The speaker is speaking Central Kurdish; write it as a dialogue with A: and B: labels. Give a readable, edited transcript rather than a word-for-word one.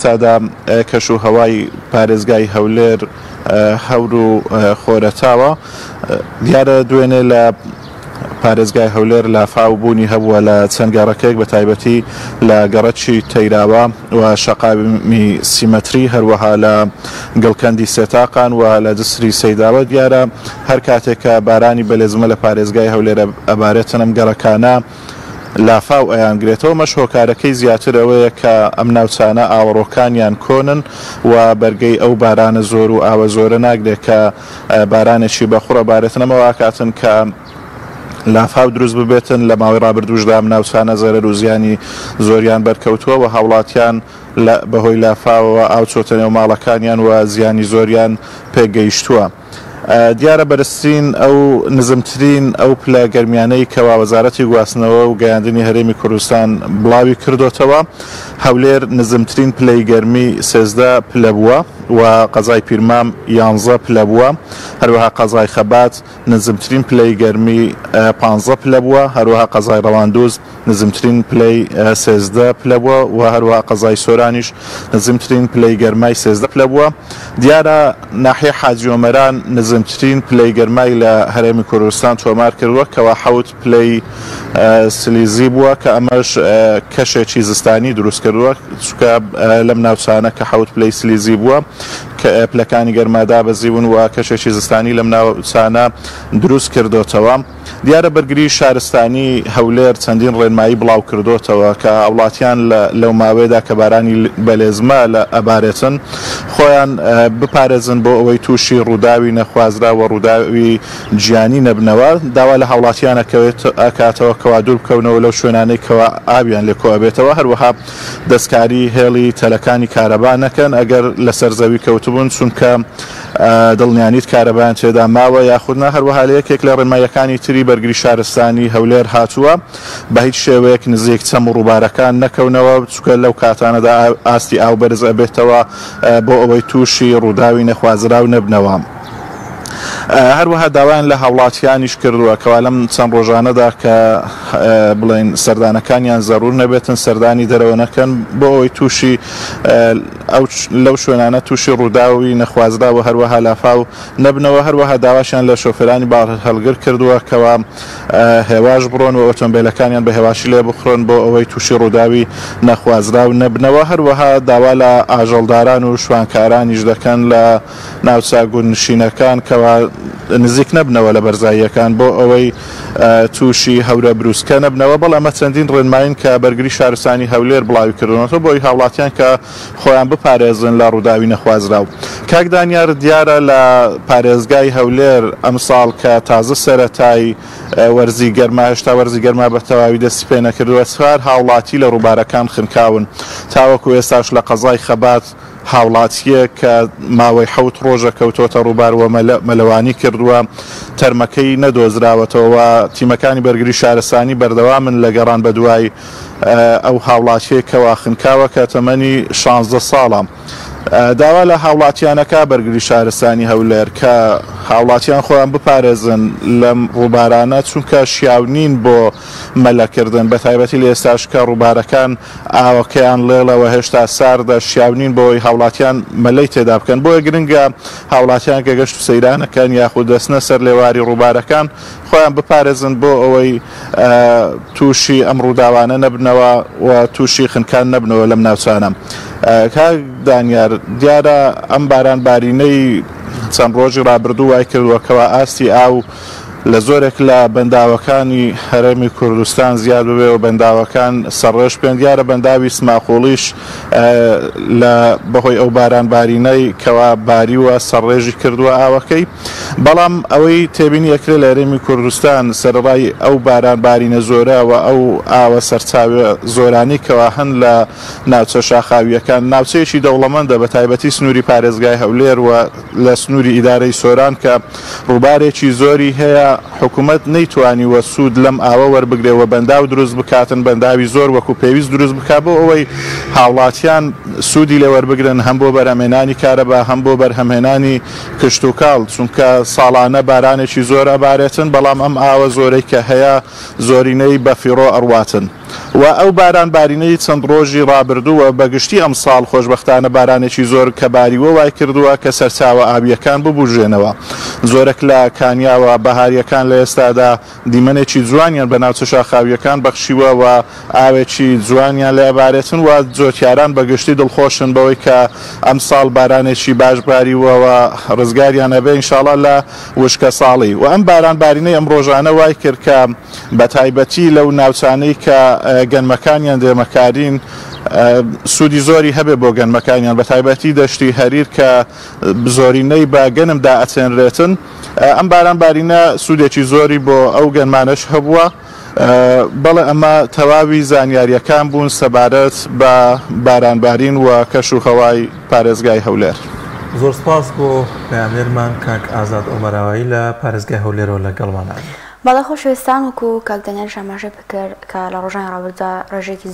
A: سادا کەشوهەوای پارێزگای هەولێر هەور و خۆرەتاوە دیارە دوێنێ لە پارێزگای هەولێر لافاو بوونی هەبووە لە چەند گەڕەکێک بە تایبەتی لە گەڕەکی تەیراوە و شەقامی سیمەتری هەروەها لە گڵکەندی سێتاقان و لە دسری سەیداوە دیارە هەر کاتێک کە بارانی بەلێزمە لە پارێزگای هەولێر ئەبارێتن ئەم گەڕەکانە لافاو ئەیانگرێتەوە مەش هۆکارەکەی زیاتر ئەوەیە کە ئەم ناوچانە ئاوەڕۆکانیان کۆنن و بەرگەی ئەو بارانە زۆر و ئاوە زۆرە ناگرێت کە بارانێکی بەخوڕە بارێتنەوە کاتن کە لافاو دروست ببێتن لە ماوەی ڕابردووشدا ئەم ناوچانە زەرەر و زیانی زۆریان بەرکەوتووە و هاوڵاتیان بەهۆی لافاوەوە ئاو چۆتە نێو ماڵەکانیان و زیانی زۆریان پێگەیشتووە. دیارە بەرزترین ئەو نزمترین ئەو پلە گەرمیانەی کەوا وەزارەتی گواستنەوە و گەیاندنی هەرێمی کوردستان بڵاوی کردوتەوە هەولێر نزمترین پلەی گەرمی 13 پلە بووە و قەزای پیرمام 11 پلە بووە، هەروەها قەزای خەبات نزمترین پلەی گەرمی 15 پلە بووە، هەروەها قەزای ڕەواندوز نزمترین پلەی 13 پلە بووە و هەروەها قەزای سۆرانیش نزمترین پلەی گەرمای 13 پلە بووە. دیارە ناحیە حاجی ئۆمەران نزمترین پلەی گەرمای لە هەرێمی کوردستان تۆمار کردووە کەوا 7 پلەی سلیزی بووە کە ئەمەش کەشێکی زستانی دروست کردووە چونکە لەم ناوچانە کە 7 پلەی سلیزی بووە کە پلەکانی گەرمادا بەزی بوون و کەشێکی زستانی لەم ناوچانە دروست کردوتەوە. دیارە بەرگری شارستانی هەولێر چەندین ڕێنمایی بڵاو کردوتەوە کە وڵاتیان لەو ماوەیەدا کە بارانی بەلێزمە لە ئەبارێتن خۆیان بپارێزن بۆ ئەوەی تووشی ڕووداوی نەخوازرا و ڕووداوی گیانی نەبنەوە داوا لە هاوڵاتیان ئەکاتەوە کەوا دوور بکەونەوە لەو شوێنانەی کەوا ئاویان لێ کۆبێتەوە، هەروەها دەستکاری هێڵی تەلەکانی کارەبا نەکەن ئەگەر لەسەر زەوی کەوتبوون چونکە دڵنیانیت کارەبایان تێدا ماوە یاخودنا هەروەها لە یەکێک لە ڕێنماییەکانی تری بەرگری شارستانی هەولێر هاتووە بە هیچ شێوەیەک نزیک چەم و ڕووبارەکان نەکەونەوە چونکە لەو کاتانەدا ئاستی ئاو بەرز ئەبێتەوە بۆ ئەوەی تووشی ڕووداوی نەخوازراو نەبنەوە. هەروەها داوایان لە هاوڵاتیانیش کردووە کەوا لەم چەند ڕۆژانەدا کە بڵێن سەردانەکانیان زەڕور نەبێتن سەردانی دەرەوە نەکەن بۆ ئەوەی تووشی لەو شوێنانە تووشی ڕووداوی نەخوازرا و هەروەها لافاو نەبنەوە. هەروەها داواشیان لە شۆفێرانی باڕ هەڵگر کردووە کەوا هێواش بڕۆن و ئۆتۆمبیلەکانیان بە هێواشی لێ بخڕن بۆ ئەوەی تووشی ڕووداوی نەخوازراو نەبنەوە. هەروەها داوا لە ئاژەڵداران و شوانکارانیش دەکەن لە ناوچە گوندنشینەکان کەوا نزیک نەبنەوە لە بەرزاییەکان بۆ ئەوەی تووشی هەورە بروسکە نەبنەوە. بەڵام ئەمە چەندین ڕێنماین کە بەرگری شارستانی هەولێر بڵاوی کردوونەوە بۆی هاوڵاتیان کە خۆیان بپارێزن لە ڕووداوی نەخوازراو. کاک دانیار دیارە لە پارێزگای هەولێر ئەمساڵ کە تازە سەرەتای وەرزی گەرما هێشتا وەرزی گەرما بە تەواوی دەستی پێ نەکردووە چوار هاوڵاتی لە ڕووبارەکان خنکاون تاوەکو ئێستاش لە قەزای خەبات هاوڵاتیە کە ماوەی 7 ڕۆژە کەوتۆتە ڕووبارەوە مەلەوانی کردووە تەرمەکەی نەدۆزراوەتەوە. تیمەکانی بەرگری شارستانی بەردەوامن لە گەڕان بە دوای ئەو هاوڵاتیە کەوا خنکاوە کە تەمەنی 16 ساڵە. داوا لە هاوڵاتیانەکە بەرگری شارستانی هەولێر کە هاوڵاتیان خۆیان بپارێزن لەم ڕووبارانە چونکە شیاونین بۆ مەلەکردن بە تایبەتی لە ئێستاش کە ڕووبارەکان ئاوەکەیان لێڵەوە هێشتا ساردە شیاونین بۆی هاوڵاتیان مەلەی تێدا بکەن. بۆیە گرنگە هاوڵاتیان کە گەشت و سەیرانەکەن یاخود دەستنە سەر لێواری ڕووبارەکان خۆیان بپارێزن بۆ ئەوەی تووشی ئەم ڕووداوانە نەبنەوە و تووشی خنکان نەبنەوە لەم ناوچانە. کاک دانیار دیارە ئەم باران بارینەی چەند ڕۆژی ڕابردوو وای کردووەکەوە ئاستی ئاو لە زۆرێک لە بەنداوەکانی هەرێمی کوردستان زیاد ببێ و بەنداوەکان سەرڕێژ پێن. دیارە بەنداوی سماخۆڵیش لە بەهۆی ئەو باران بارینەی کەوا باریوە سەرڕێژی کردووە ئاوەکەی. بەڵام ئەوەی تێبینی ئەکرێت لە هەرێمی کوردستان سەرڕای ئەو باران بارینە زۆرە و ئەو ئاوە سەرچاوی زۆرانی کەوا هەن لە ناوچە شاخاویەکان ناوچەیەکی دەوڵەمەندە بە تایبەتی سنووری پارێزگای هەولێر و لە سنووری ئیدارەی سۆران کە ڕووبارێکی زۆری هەیە حکوومەت نەیتوانی وە سوود لەم ئاوە وەربگرێەوە بەنداو دروست بکاتن بەنداوی زۆر وەکو پێویست دروست بکات بۆ ئەوەی هاوڵاتیان سوودی لێ وەربگرن هەم بۆ بەرهەمهێنانی کارەبا هەم بۆ بەرهەمهێنانی کشت و کاڵ چونکە ساڵانە بارانێکی زۆر ئەبارێتن بەڵام ئەم ئاوە زۆرەی کە هەیە زۆرینەی بە فیڕۆ ئەڕواتن. و ئەو باران بارینەی چەند ڕۆژی ڕابردووە بەگشتی ئەم ساڵ خۆشبەختانە بارانێکی زۆر کە باریوە وای کردووە کە سەرچاوە ئاویەکان ببوژێنەوە. زۆرێک لە کانیاوە بەهاریەکان لە ئێستادا دیمەنێکی جوانیان بە ناو چەشا خاویەکان بەخشیوە و ئاوێکی جوانیان لە ئەبارێتن و جۆتیاران بەگشتی دڵخۆشن بەوەی کە ئەم ساڵ بارانێکی باش باریوەوە ڕزگاریان هەبێ ئینشاڵڵا لە وشکە ساڵی. و ئەم باران بارینەی ئەم ڕۆژانە وای کرد کە بە تایبەتی لەو ناوچانەی کە گەنمەکانیان دێمەکارین سوودی زۆری هەبێ بۆ گەنمەکانیان بە تایبەتی دەشتی هەریر کە زۆرینەی بە گەنمدا ئەچێنرێتن. ئەم باران بارینە سوودێکی زۆری بۆ ئەو گەنمانەش هەبووە. بەڵێ ئەمە تەواوی زانیاریەکان بوون سەبارەت بە بارانبارین و کەش و هەوای پارێزگای هەولێر.
B: زۆر سپاس بۆ پەیامێرمان کاک ئازاد ئۆمەراوایی لە پارێزگای هەولێرەوە لەگەڵمانە.
C: بەڵێ خۆشەویستان وەکو کاک دەنیال ئاماژەی بکرد کە لە ڕۆژانی ڕابردوودا ڕێژێکی